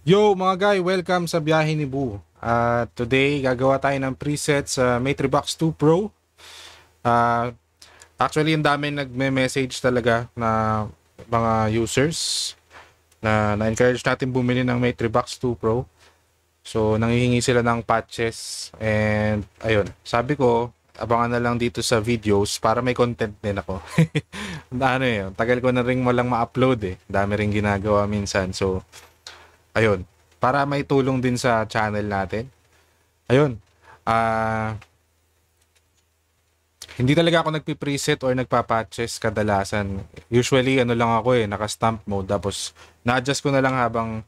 Yo mga guy, welcome sa biyahe ni Boo. Today, gagawa tayo ng preset sa Matribox 2 Pro. Ah, Actually, ang dami nagme-message talaga na mga users na-encourage natin bumili ng Matribox 2 Pro. So, nanghihingi sila ng patches and ayun, sabi ko, abangan na lang dito sa videos para may content din ako. Tagal ko na rin walang ma-upload eh. Dami rin ginagawa minsan. So, ayun, para may tulong din sa channel natin. Ayun. Ah, Hindi talaga ako nagpi-preset or nagpa-patches kadalasan. Usually ano lang ako naka-stamp mode tapos na-adjust ko na lang habang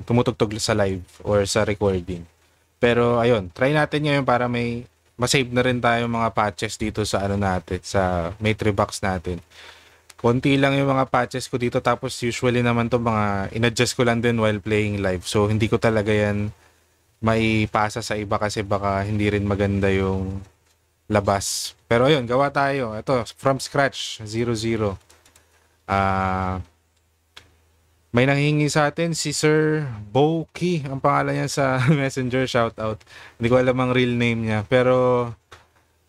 tumutugtog sa live or sa recording. Pero ayun, try natin ngayon para may masave na rin tayo mga patches dito sa natin, sa Matribox natin. Konti lang yung mga patches ko dito tapos usually naman to mga in-adjust ko lang din while playing live. So hindi ko talaga yan maipasa sa iba kasi baka hindi rin maganda yung labas. Pero ayun, gawa tayo. Ito, from scratch, 0-0. May nanghingi sa atin si Sir Boki. Ang pangalan niya sa Messenger, shoutout. Hindi ko alam ang real name niya. Pero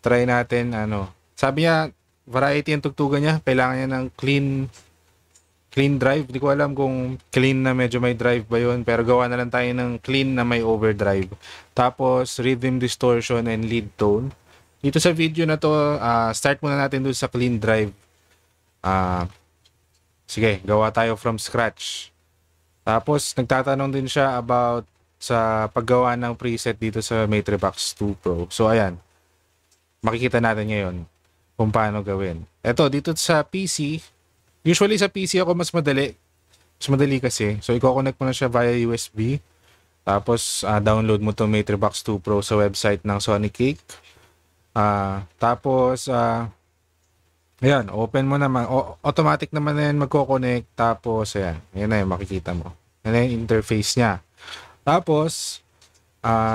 try natin, sabi niya, variety ang tugtugan niya. Kailangan niya ng clean drive. Hindi ko alam kung clean na medyo may drive ba yun. Pero gawa na lang tayo ng clean na may overdrive. Tapos rhythm distortion and lead tone. Dito sa video na to, start muna natin dun sa clean drive. Sige, gawa tayo from scratch. Tapos nagtatanong din siya about sa paggawa ng preset dito sa Matribox 2 Pro. So ayan, makikita natin ngayon kung paano gawin. Ito, dito sa PC, usually sa PC ako mas madali. Mas madali kasi. So i-connect mo na siya via USB. Tapos download mo to Matribox 2 Pro sa website ng Sonic Cake. Ayan, open mo naman. Automatic naman na yan magko-connect. Tapos, ayan. Ayan na yung makikita mo. Ayan na yung interface niya. Tapos,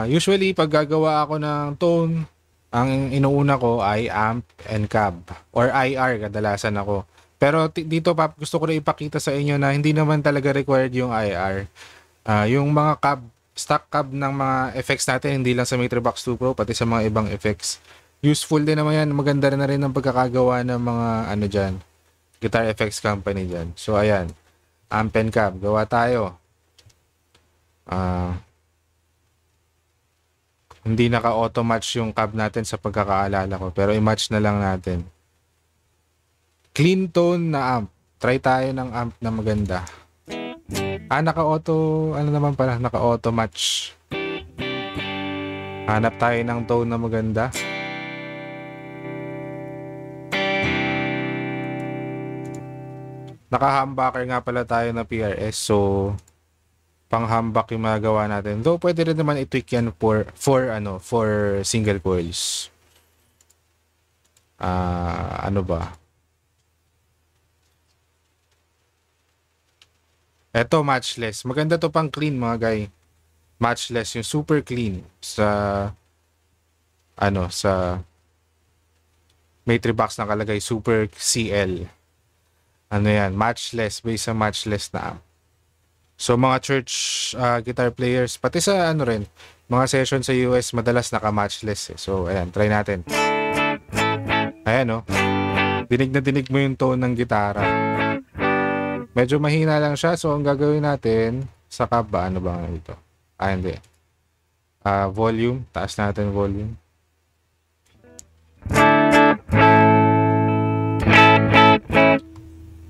usually, pag gagawa ako ng tone, ang inuuna ko ay amp and cab. Or IR, kadalasan ako. Pero dito pa, gusto ko rin ipakita sa inyo na hindi naman talaga required yung IR. Yung mga cab, stock cab ng mga effects natin, hindi lang sa Matribox 2 Pro, pati sa mga ibang effects. Useful din naman yan. Maganda rin na rin ang pagkakagawa ng mga dyan, guitar effects company dyan. So ayan, amp and cab, gawa tayo. Hindi naka-auto match yung cab natin sa pagkakaalala ko, pero i-match na lang natin. Clean tone na amp. Try tayo ng amp na maganda. Naka-auto, naman pala, naka-auto match. Hanap tayo ng tone na maganda. Naka-humbucker nga pala tayo na PRS, so pang-humbuck yung magawa natin. Though pwede rin naman i-tweak yan for single coils. Ano ba? Eto, matchless. Maganda to pang clean mga guy. Matchless, yung super clean sa Matribox nakalagay super CL. Matchless, based sa matchless na amp. So mga church guitar players, pati sa mga session sa US, madalas naka-matchless eh. So ayan, try natin. Ayan dinig na dinig mo yung tone ng gitara. Medyo mahina lang siya, so ang gagawin natin sa cab ba, ano ba ito? Hindi. Volume, taas natin volume.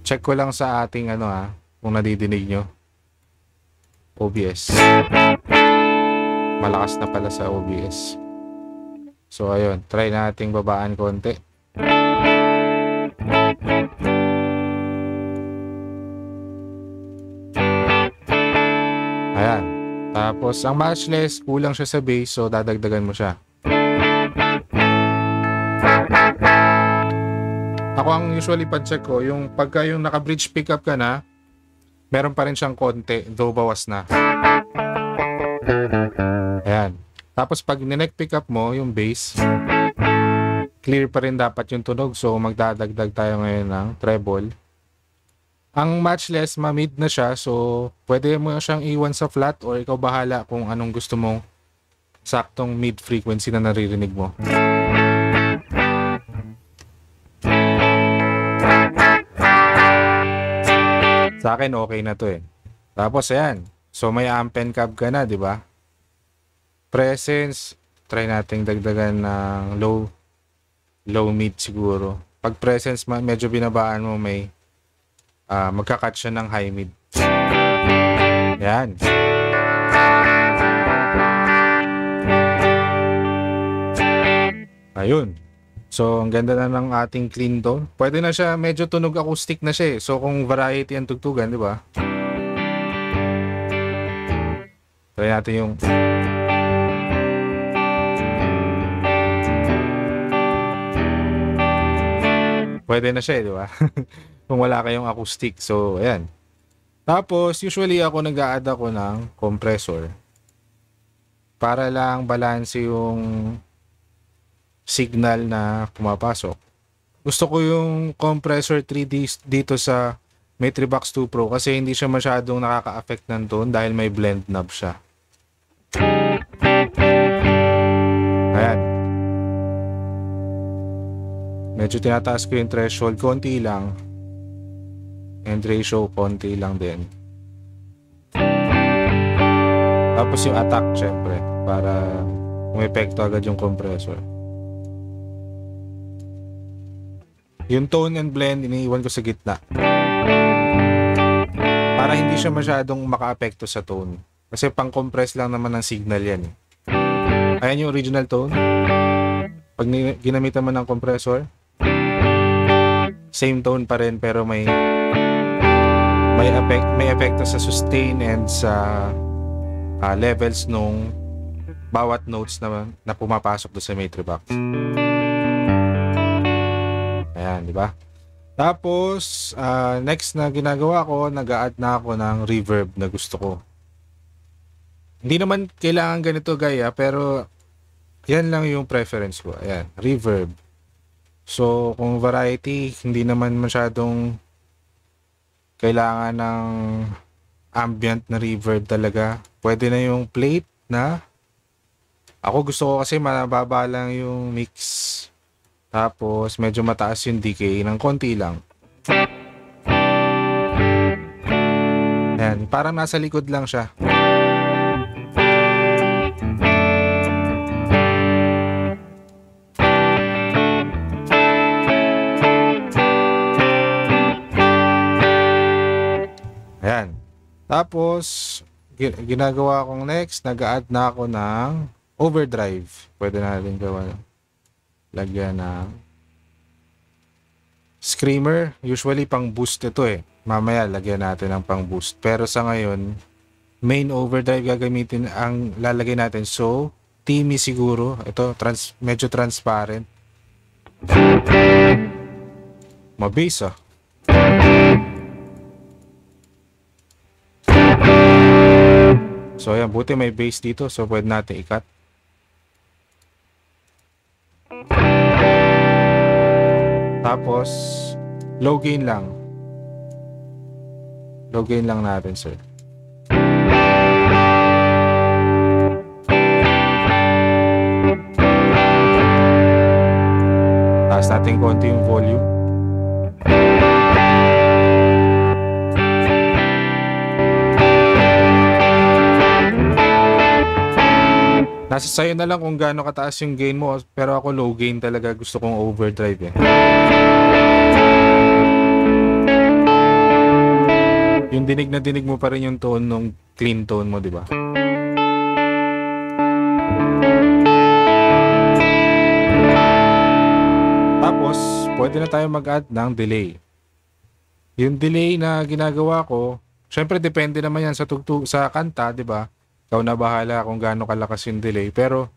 Check ko lang sa ating kung nadidinig nyo. OBS. Malakas na pala sa OBS. So ayun, try nating babaan konti. Ayan. Tapos ang matchless, kulang siya sa bass, so dadagdagan mo siya. Ako ang usually pa-check ko, yung pagka yung naka-bridge pickup ka na, meron pa rin siyang konti, though bawas na. Ayan. Tapos pag neck pickup mo, yung bass, clear pa rin dapat yung tunog. So magdadagdag tayo ngayon ng treble. Ang matchless, ma-mid na siya. So, pwede mo siyang iwan sa flat or ikaw bahala kung anong gusto mong saktong mid frequency na naririnig mo. Sa akin, okay na to eh. Tapos, ayan. So, may amp and cab ka na, di ba? Presence, try nating dagdagan ng low mid siguro. Pag presence, medyo binabaan mo, may magka-cut siya ng high mid. Yan. Ayun. So, ang ganda na ng ating clean tone. Pwede na siya, medyo tunog acoustic na siya eh. So, kung variety ang tugtugan, di ba? Try natin yung... Pwede na siya eh, di ba? Kung wala kayong acoustic. So, ayan. Tapos, usually ako nag-a-add ako ng compressor. Para lang balance yung signal na pumapasok. Gusto ko yung compressor 3D dito sa Matribox 2 Pro kasi hindi siya masyadong nakaka-affect ng tone dahil may blend knob siya. Ayan. Medyo tinataas ko yung threshold, konti lang. And ratio, konti lang din. Tapos yung attack, syempre, para umepekto agad yung compressor. Yung tone and blend, iniiwan ko sa gitna. Para hindi siya masyadong maka-apekto sa tone. Kasi pang-compress lang naman ng signal yan. Ayan yung original tone. Pag ginamitan mo ng compressor, same tone pa rin pero may epekto sa sustain and sa levels nung bawat notes na pumapasok do sa Matribox. Ayan, di ba? Tapos, next na ginagawa ko, nag-a-add na ako ng reverb na gusto ko. Hindi naman kailangan ganito gaya, pero yan lang yung preference ko. Ayan, reverb. So, kung variety, hindi naman masyadong kailangan ng ambient na reverb talaga. Pwede na yung plate na. Ako gusto ko kasi mababa lang yung mix. Tapos, medyo mataas yung decay ng konti lang. Ayan, parang nasa likod lang siya. Ayan. Tapos, ginagawa kong next, nag-a-add na ako ng overdrive. Pwede natin gawa. Lagyan ng screamer. Usually pang boost ito eh. Mamaya lagyan natin ng pang boost. Pero sa ngayon, main overdrive gagamitin ang lalagay natin. So, Timmy siguro. Ito, medyo transparent. Mabase ah. So, ayan. Buti may bass dito. So, pwede natin i-cut. Tapos, low gain lang. Low gain lang natin, sir. Taas natin konti yung volume. Nasa sayo na lang kung gaano kataas yung gain mo. Pero ako low gain talaga. Gusto kong overdrive eh. Yung dinig na dinig mo pa rin yung tone nung clean tone mo, di ba? Tapos, pwede na tayo mag-add ng delay. Yung delay na ginagawa ko, syempre depende naman yan sa kanta, di ba? Ikaw na bahala kung gaano kalakas yung delay. Pero,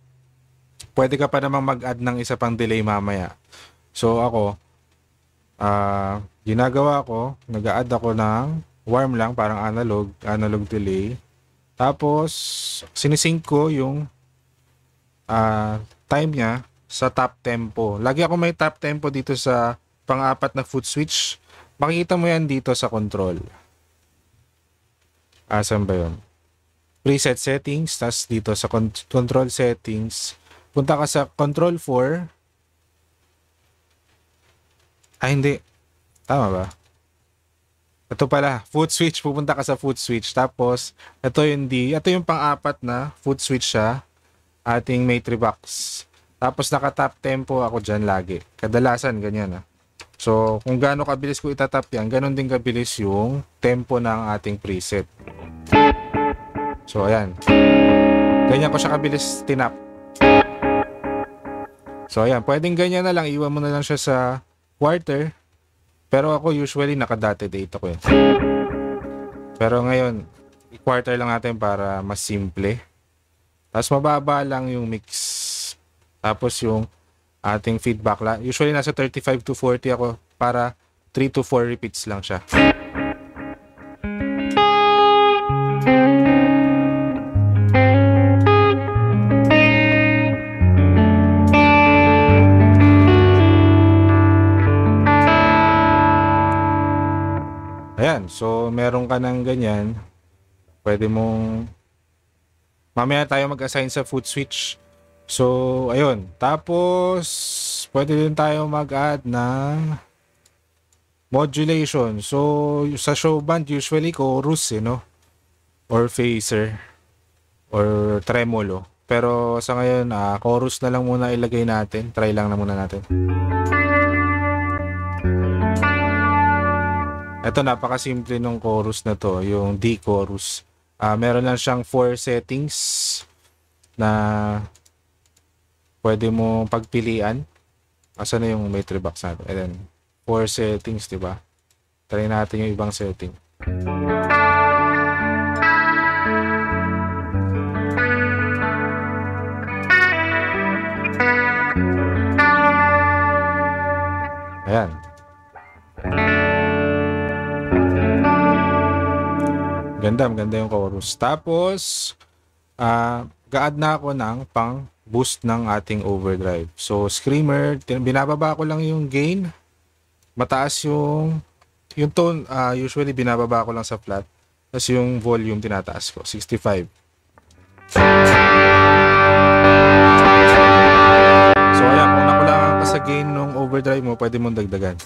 pwede ka pa namang mag-add ng isa pang delay mamaya. So, ako, ginagawa ko, nag-a-add ako ng warm lang, parang analog delay. Tapos, sinisync ko yung time niya sa top tempo. Lagi ako may top tempo dito sa pang-apat na foot switch. Makikita mo yan dito sa control. Asan ba yun? Preset settings, tas dito sa control settings, punta ka sa control 4. Hindi. Tama ba? Ito pala, foot switch. Pupunta ka sa foot switch. Tapos, ito yung pang-apat na foot switch siya. Ating Matribox. Tapos, naka-tap tempo ako dyan lagi. Kadalasan, ganyan. So, kung gaano kabilis ko itatap yan, ganon din kabilis yung tempo ng ating preset. So, ayan. Ganyan ko siya kabilis tinap. So, ayan. Pwedeng ganyan na lang. Iwan mo na lang siya sa quarter. Pero ako usually naka-dotted 8 ako eh. Pero ngayon, i-quarter lang natin para mas simple. Tapos mababa lang yung mix. Tapos yung ating feedback lang. Usually nasa 35 to 40 ako para 3 to 4 repeats lang siya. Ayan, so meron ka ng ganyan. Pwede mong mamaya tayo mag-assign sa foot switch. So, ayun. Tapos, pwede din tayo mag-add ng modulation. So, sa show band, usually chorus, no? Or phaser. Or tremolo. Pero sa ngayon, chorus na lang muna ilagay natin. Try lang na muna natin. Ito, napakasimple nung chorus na to, yung D chorus. Meron lang siyang 4 settings na pwede mo pagpilian. Asan na yung Matribox natin? And then, 4 settings, diba? Try natin yung ibang setting. Ayan. Maganda yung chorus. Tapos, ga-add na ako ng pang-boost ng ating overdrive. So, screamer, binababa ko lang yung gain. Mataas yung tone, usually binababa ko lang sa flat. Tapos yung volume, tinataas ko, 65. So, ayan, kung nakulangan ka sa gain ng overdrive mo, pwede mong dagdagan.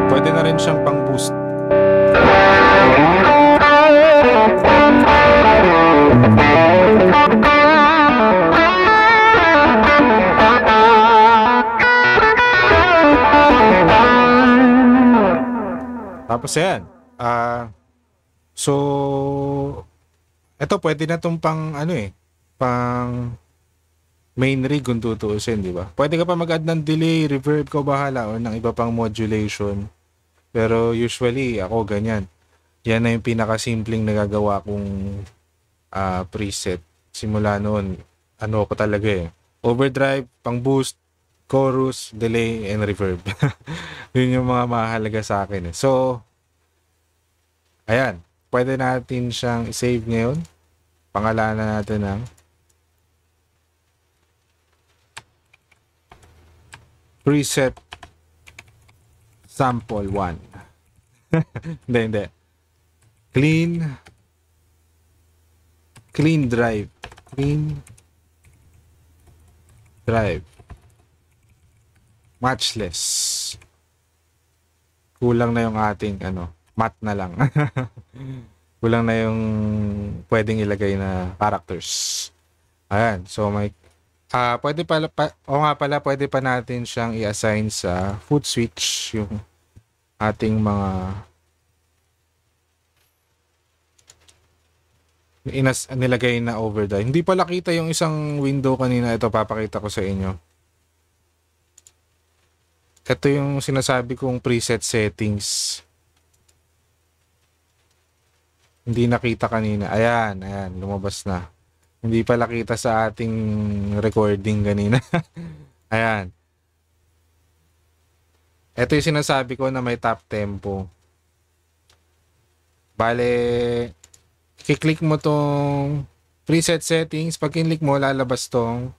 Pwede na rin siyang pang-boost. Tapos yan. So, ito pwede na itong pang main rig kung tutuusin, di ba? Pwede ka pa mag-add ng delay, reverb, ko bahala, or ng iba pang modulation. Pero usually, ako ganyan. Yan na yung pinakasimpleng nagagawa kong preset. Simula noon, ko talaga eh. Overdrive, pang boost, chorus, delay, and reverb. Yun yung mga mahalaga sa akin eh. So, ayan. Pwede natin siyang i-save ngayon. Pangalanan natin ng preset sample 1. Hindi. Clean drive. Matchless. Kulang na yung ating mat na lang. Kulang na yung pwedeng ilagay na characters. Ayan. So may pwede pala pwede pa natin siyang i-assign sa foot switch yung ating mga nilagay na overdrive. Hindi pala kita yung isang window kanina. Ito, papakita ko sa inyo. Ito yung sinasabi kong preset settings. Hindi nakita kanina. Ayan, lumabas na. Hindi pala kita sa ating recording kanina. Ayan. Ito yung sinasabi ko na may top tempo. Bale, i-click mo tong preset settings. Pag kinlik mo, lalabas tong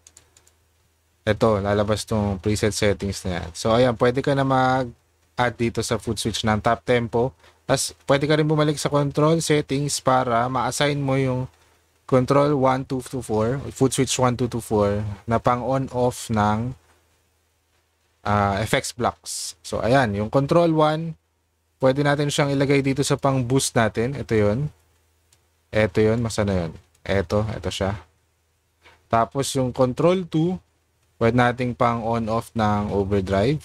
Ito, lalabas tong preset settings na yan. So, ayan, pwede ka na mag-add dito sa foot switch ng top tempo. Tapos, pwede ka rin bumalik sa control settings para ma-assign mo yung control 1, 2 to 4, foot switch 1, 2 to 4 na pang on-off ng effects blocks. So, ayan, yung control 1, pwede natin siyang ilagay dito sa pang boost natin. Ito yun. Ito yun. Masa na yun? Ito siya. Tapos, yung control 2, pwede nating pang on-off ng overdrive.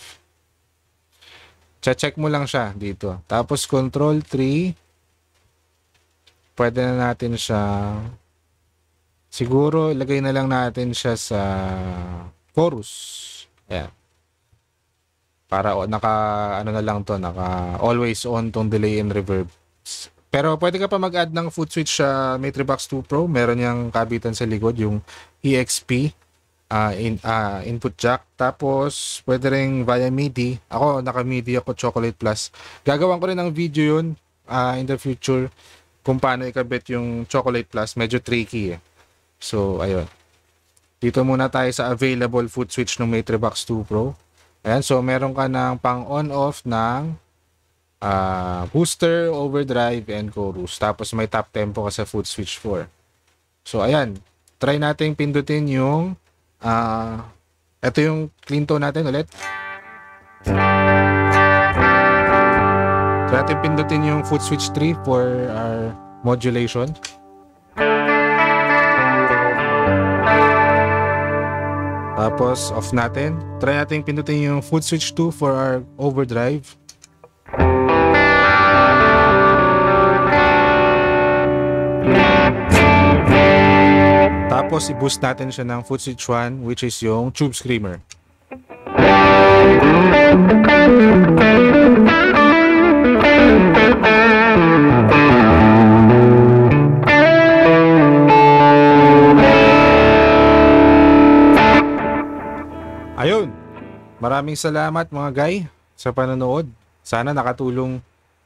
Check mo lang siya dito. Tapos control 3, pwede na natin siya, siguro ilagay na lang natin siya sa chorus. Ayan. Para naka ano na lang to, naka always on tong delay and reverb. Pero pwede ka pa mag-add ng foot switch sa Matrix 2 Pro. Meron niyang kabitan sa likod, yung EXP. Input jack. Tapos, pwede rin via MIDI. Ako, naka-MIDI ako, Chocolate Plus. Gagawan ko rin ng video yun in the future kung paano ikabit yung Chocolate Plus. Medyo tricky eh. So, ayun. Dito muna tayo sa available foot switch ng Matrix 2 Pro. Ayan, so meron ka ng pang on-off ng booster, overdrive, and chorus. Tapos, may top tempo ka sa foot switch 4. So, ayan. Try natin pindutin yung ito yung clean tone natin ulit. So, natin pindutin yung foot switch 3 for our modulation. Tapos, off natin. Try natin pindutin yung foot switch 2 for our overdrive. Tapos, i-boost natin siya ng foot switch 1, which is yung tube screamer. Ayun. Maraming salamat mga guy sa panonood. Sana nakatulong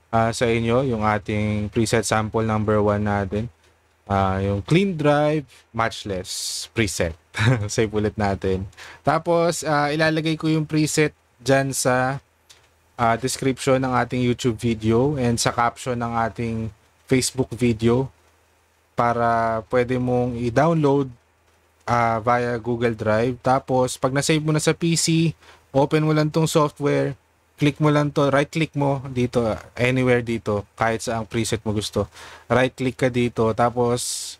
sa inyo yung ating preset sample number 1 natin. Yung clean drive, matchless preset. Save ulit natin. Tapos, ilalagay ko yung preset dyan sa description ng ating YouTube video and sa caption ng ating Facebook video para pwede mong i-download via Google Drive. Tapos, pag na-save mo na sa PC, open mo lang tong software, click mo lang to, right click mo dito, anywhere dito, kahit sa ang preset mo gusto. Right click ka dito, tapos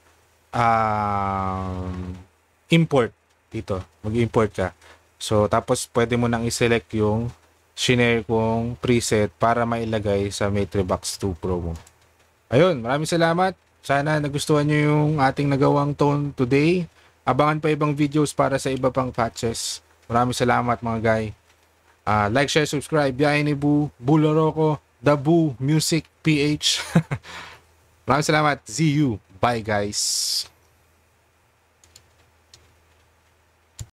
import dito. Mag-import ka. So, tapos pwede mo nang i-select yung shinare kong preset para mailagay sa Matrix 2 Pro mo. Ayun, maraming salamat. Sana nagustuhan nyo yung ating nagawang tone today. Abangan pa ibang videos para sa iba pang patches. Maraming salamat mga guy. Like, share, subscribe. Biyahe ni Boo, Buloroko, The Boo Music PH. Maraming salamat. See you. Bye guys.